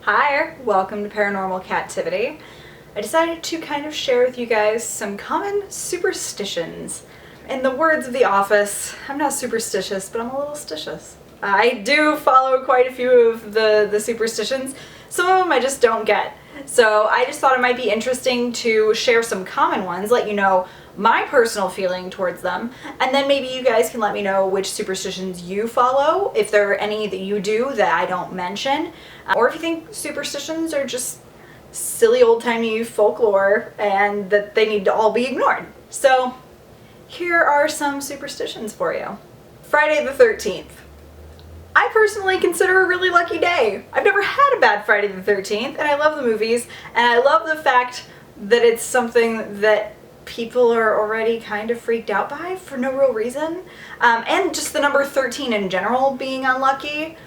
Hi, welcome to Paranormal Kativity. I decided to kind of share with you guys some common superstitions. In the words of The Office, I'm not superstitious, but I'm a little stitious. I do follow quite a few of the superstitions. Some of them I just don't get. So I just thought it might be interesting to share some common ones, let you know my personal feeling towards them, and then maybe you guys can let me know which superstitions you follow, if there are any that you do that I don't mention, or if you think superstitions are just silly old-timey folklore and that they need to all be ignored. So here are some superstitions for you. Friday the 13th. I personally consider a really lucky day. I've never had a bad Friday the 13th, and I love the movies, and I love the fact that it's something that people are already kind of freaked out by for no real reason. And just the number 13 in general being unlucky.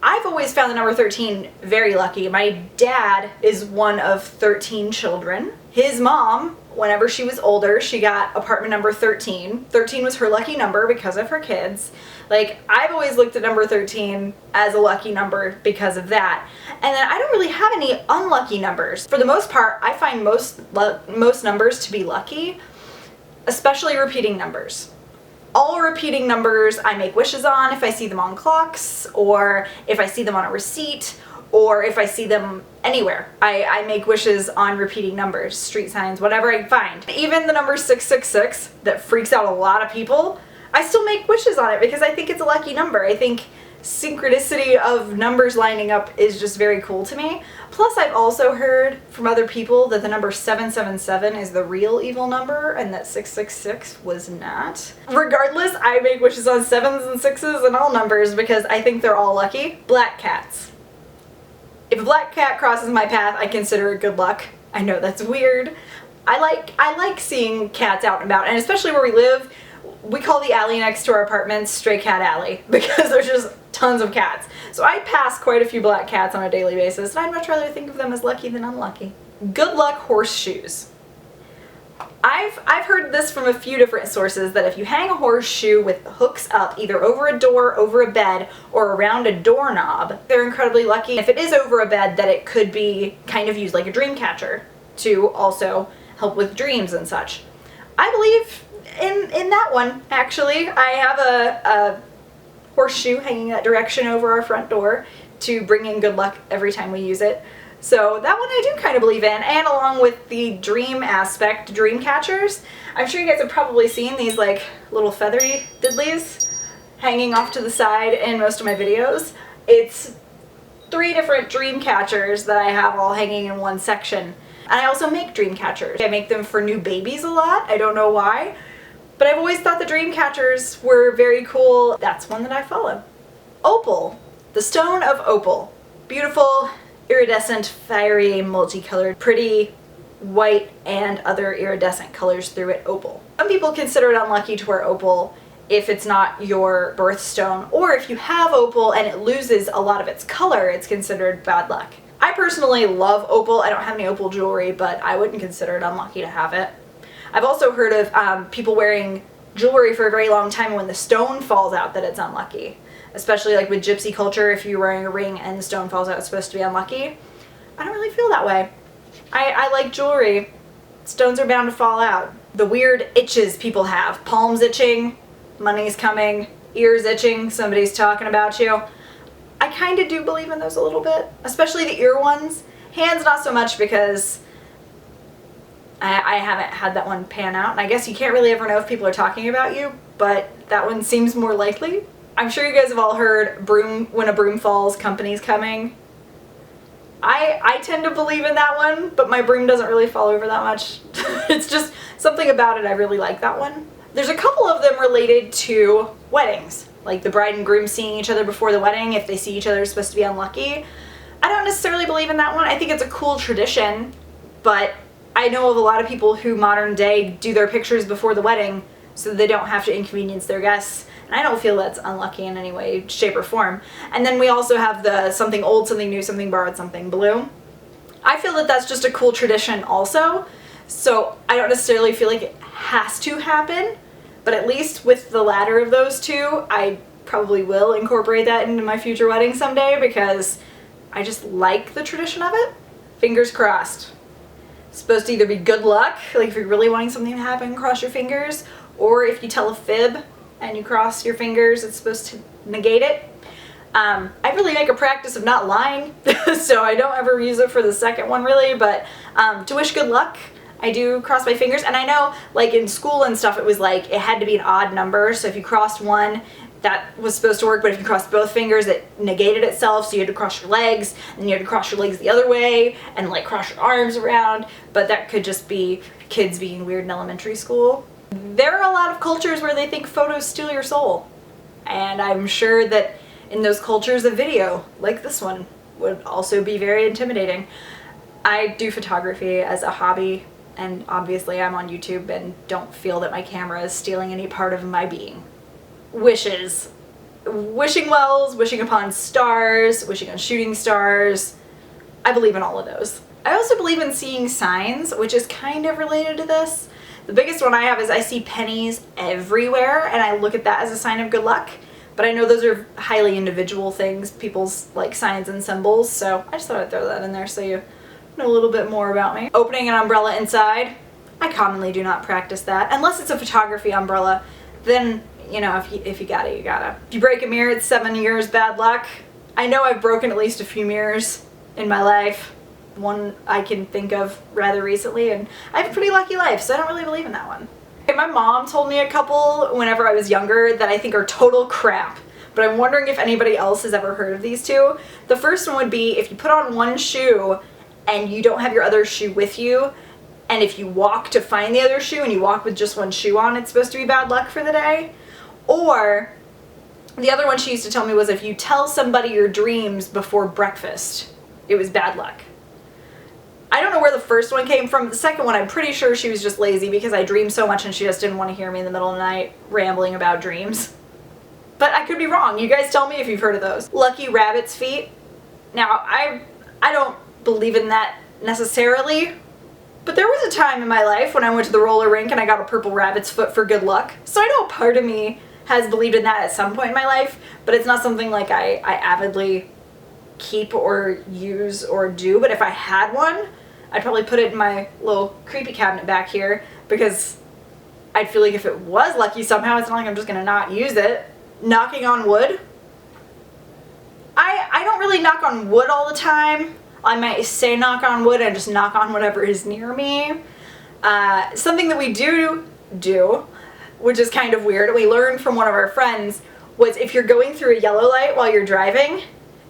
I've always found the number 13 very lucky. My dad is one of 13 children. His mom, whenever she was older, she got apartment number 13. 13 was her lucky number because of her kids. Like, I've always looked at number 13 as a lucky number because of that. And then I don't really have any unlucky numbers. For the most part, I find most numbers to be lucky, especially repeating numbers. All repeating numbers I make wishes on if I see them on clocks, or if I see them on a receipt, or if I see them anywhere. I make wishes on repeating numbers, street signs, whatever I find. Even the number 666 that freaks out a lot of people, I still make wishes on it because I think it's a lucky number. I think synchronicity of numbers lining up is just very cool to me. Plus, I've also heard from other people that the number 777 is the real evil number and that 666 was not. Regardless, I make wishes on 7s and 6s and all numbers because I think they're all lucky. Black cats. If a black cat crosses my path, I consider it good luck. I know that's weird. I like seeing cats out and about, and especially where we live, we call the alley next to our apartments Stray Cat Alley because there's just tons of cats. So I pass quite a few black cats on a daily basis, and I'd much rather think of them as lucky than unlucky. Good luck horseshoes. I've heard this from a few different sources that if you hang a horseshoe with hooks up either over a door, over a bed, or around a doorknob, they're incredibly lucky. If it is over a bed, that it could be kind of used like a dream catcher to also help with dreams and such. I believe in that one, actually. I have a horseshoe hanging that direction over our front door to bring in good luck every time we use it. So that one I do kind of believe in, and along with the dream aspect, dream catchers. I'm sure you guys have probably seen these like little feathery diddlies hanging off to the side in most of my videos. It's 3 different dream catchers that I have all hanging in one section. And I also make dream catchers. I make them for new babies a lot. I don't know why, but I've always thought the dream catchers were very cool. That's one that I follow. Opal. The stone of opal. Beautiful, iridescent, fiery, multicolored, pretty white and other iridescent colors through it, opal. Some people consider it unlucky to wear opal if it's not your birthstone, or if you have opal and it loses a lot of its color, it's considered bad luck. I personally love opal. I don't have any opal jewelry, but I wouldn't consider it unlucky to have it. I've also heard of people wearing jewelry for a very long time, and when the stone falls out that it's unlucky. Especially like with gypsy culture, if you're wearing a ring and the stone falls out, it's supposed to be unlucky. I don't really feel that way. I like jewelry. Stones are bound to fall out. The weird itches people have. Palms itching, money's coming, ears itching, somebody's talking about you. I kind of do believe in those a little bit, especially the ear ones. Hands not so much because I haven't had that one pan out, and I guess you can't really ever know if people are talking about you, but that one seems more likely. I'm sure you guys have all heard when a broom falls, company's coming. I tend to believe in that one, but my broom doesn't really fall over that much. It's just something about it, I really like that one. There's a couple of them related to weddings, like the bride and groom seeing each other before the wedding. If they see each other, it's supposed to be unlucky. I don't necessarily believe in that one. I think it's a cool tradition, but I know of a lot of people who modern day do their pictures before the wedding so they don't have to inconvenience their guests. And I don't feel that's unlucky in any way, shape, or form. And then we also have the something old, something new, something borrowed, something blue. I feel that that's just a cool tradition also. So I don't necessarily feel like it has to happen, but at least with the latter of those two, I probably will incorporate that into my future wedding someday because I just like the tradition of it. Fingers crossed. It's supposed to either be good luck, like if you're really wanting something to happen, cross your fingers, or if you tell a fib and you cross your fingers, it's supposed to negate it. I really make a practice of not lying, so I don't ever use it for the second one really, but to wish good luck, I do cross my fingers. And I know, like in school and stuff, it was like it had to be an odd number, so if you crossed one, that was supposed to work, but if you crossed both fingers, it negated itself, so you had to cross your legs, and you had to cross your legs the other way, and like cross your arms around, but that could just be kids being weird in elementary school. There are a lot of cultures where they think photos steal your soul, and I'm sure that in those cultures a video, like this one, would also be very intimidating. I do photography as a hobby, and obviously I'm on YouTube and don't feel that my camera is stealing any part of my being. Wishes. Wishing wells, wishing upon stars, wishing on shooting stars. I believe in all of those. I also believe in seeing signs, which is kind of related to this. The biggest one I have is I see pennies everywhere, and I look at that as a sign of good luck. But I know those are highly individual things, people's like signs and symbols, so I just thought I'd throw that in there so you know a little bit more about me. Opening an umbrella inside. I commonly do not practice that, unless it's a photography umbrella. Then, you know, if you got it, you gotta. If you break a mirror, it's 7 years bad luck. I know I've broken at least a few mirrors in my life. One I can think of rather recently, and I have a pretty lucky life, so I don't really believe in that one. My mom told me a couple whenever I was younger that I think are total crap, but I'm wondering if anybody else has ever heard of these two. The first one would be if you put on one shoe and you don't have your other shoe with you, and if you walk to find the other shoe and you walk with just one shoe on, it's supposed to be bad luck for the day. Or the other one she used to tell me was if you tell somebody your dreams before breakfast, it was bad luck. I don't know where the first one came from. The second one, I'm pretty sure she was just lazy because I dream so much and she just didn't want to hear me in the middle of the night rambling about dreams. But I could be wrong. You guys tell me if you've heard of those. Lucky rabbit's feet. Now, I don't believe in that necessarily, but there was a time in my life when I went to the roller rink and I got a purple rabbit's foot for good luck. So I know a part of me has believed in that at some point in my life, but it's not something like I avidly keep or use or do. But if I had one, I'd probably put it in my little creepy cabinet back here because I'd feel like if it was lucky somehow, it's not like I'm just gonna not use it. Knocking on wood. I don't really knock on wood all the time. I might say knock on wood and just knock on whatever is near me. Something that we do, which is kind of weird, we learned from one of our friends, was if you're going through a yellow light while you're driving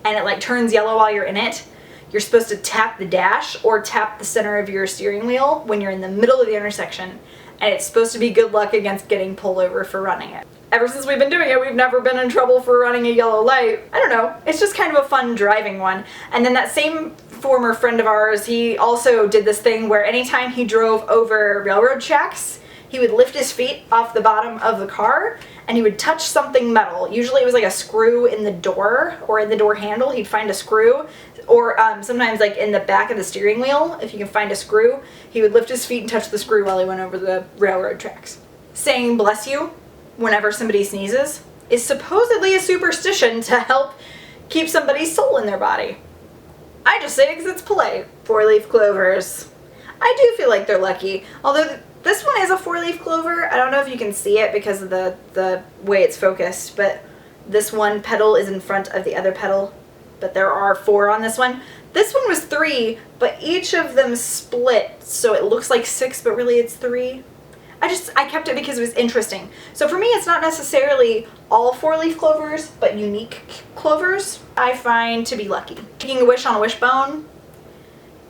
and it like turns yellow while you're in it, you're supposed to tap the dash or tap the center of your steering wheel when you're in the middle of the intersection, and it's supposed to be good luck against getting pulled over for running it. Ever since we've been doing it, we've never been in trouble for running a yellow light. I don't know, it's just kind of a fun driving one. And then that same former friend of ours, he also did this thing where anytime he drove over railroad tracks, he would lift his feet off the bottom of the car and he would touch something metal. Usually it was like a screw in the door or in the door handle. He'd find a screw, or sometimes like in the back of the steering wheel, if you can find a screw, he would lift his feet and touch the screw while he went over the railroad tracks. Saying bless you whenever somebody sneezes is supposedly a superstition to help keep somebody's soul in their body. I just say it because it's polite. 4-leaf clovers. I do feel like they're lucky, although this one is a 4-leaf clover. I don't know if you can see it because of the way it's focused, but this one petal is in front of the other petal, but there are 4 on this one. This one was 3, but each of them split, so it looks like 6, but really it's 3. I kept it because it was interesting. So for me, it's not necessarily all 4-leaf clovers, but unique clovers I find to be lucky. Making a wish on a wishbone.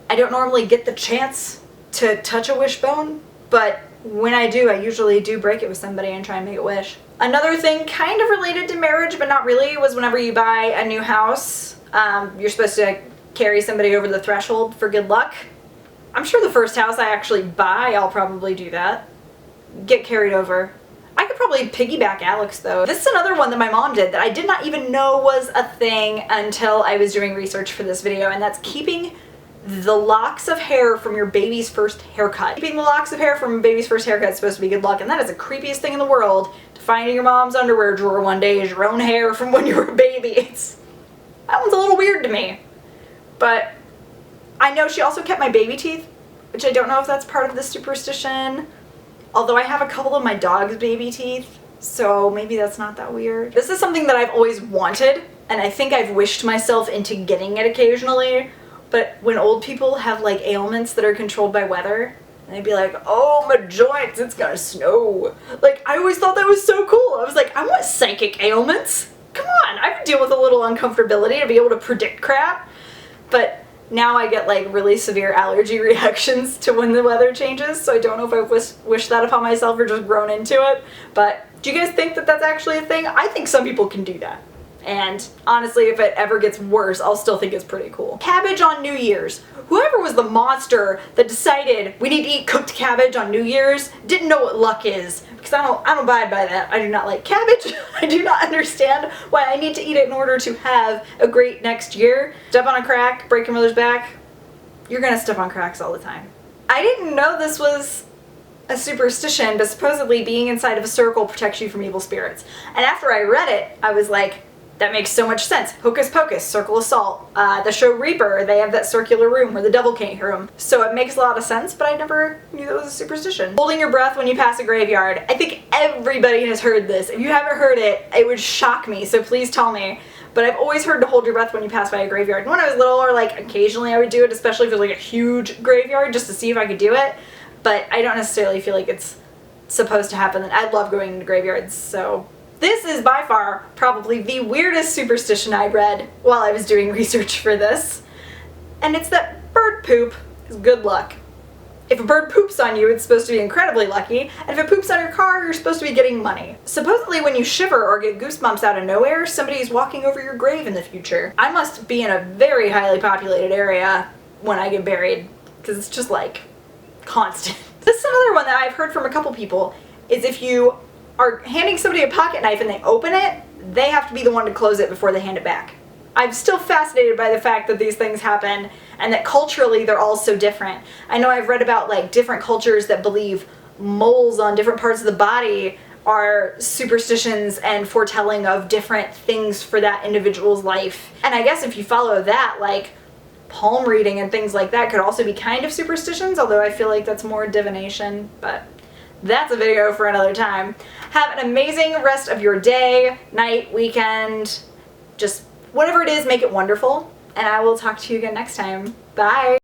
I don't normally get the chance to touch a wishbone, but when I do, I usually do break it with somebody and try and make a wish. Another thing kind of related to marriage, but not really, was whenever you buy a new house, you're supposed to carry somebody over the threshold for good luck. I'm sure the first house I actually buy, I'll probably do that. Get carried over. I could probably piggyback Alex though. This is another one that my mom did that I did not even know was a thing until I was doing research for this video, and that's keeping the locks of hair from your baby's first haircut. Keeping the locks of hair from a baby's first haircut is supposed to be good luck, and that is the creepiest thing in the world. To find in your mom's underwear drawer one day is your own hair from when you were a baby. That one's a little weird to me. But I know she also kept my baby teeth, which I don't know if that's part of the superstition. Although I have a couple of my dog's baby teeth, so maybe that's not that weird. This is something that I've always wanted, and I think I've wished myself into getting it occasionally. But when old people have like ailments that are controlled by weather, and they'd be like, oh, my joints, it's gonna snow. Like, I always thought that was so cool. I was like, I want psychic ailments. Come on, I could deal with a little uncomfortability to be able to predict crap. But now I get like really severe allergy reactions to when the weather changes, so I don't know if I wish that upon myself or just grown into it. But do you guys think that that's actually a thing? I think some people can do that. And honestly, if it ever gets worse, I'll still think it's pretty cool. Cabbage on New Year's. Whoever was the monster that decided we need to eat cooked cabbage on New Year's didn't know what luck is. Because I don't abide by that. I do not like cabbage. I do not understand why I need to eat it in order to have a great next year. Step on a crack, break your mother's back. You're gonna step on cracks all the time. I didn't know this was a superstition, but supposedly being inside of a circle protects you from evil spirits. And after I read it, I was like, that makes so much sense. Hocus Pocus, Circle of Salt. The show Reaper, they have that circular room where the devil can't hear them. So it makes a lot of sense, but I never knew that was a superstition. Holding your breath when you pass a graveyard. I think everybody has heard this. If you haven't heard it, it would shock me, so please tell me. But I've always heard to hold your breath when you pass by a graveyard. And when I was little, or like occasionally I would do it, especially if it was like a huge graveyard, just to see if I could do it. But I don't necessarily feel like it's supposed to happen. I love going to graveyards, so this is by far probably the weirdest superstition I read while I was doing research for this. And it's that bird poop is good luck. If a bird poops on you, it's supposed to be incredibly lucky, and if it poops on your car, you're supposed to be getting money. Supposedly when you shiver or get goosebumps out of nowhere, somebody's walking over your grave in the future. I must be in a very highly populated area when I get buried, because it's just like constant. This is another one that I've heard from a couple people, is if you are handing somebody a pocket knife and they open it, they have to be the one to close it before they hand it back. I'm still fascinated by the fact that these things happen and that culturally they're all so different. I know I've read about like different cultures that believe moles on different parts of the body are superstitions and foretelling of different things for that individual's life. And I guess if you follow that, like palm reading and things like that could also be kind of superstitions, although I feel like that's more divination, but that's a video for another time. Have an amazing rest of your day, night, weekend, just whatever it is, make it wonderful. And I will talk to you again next time. Bye!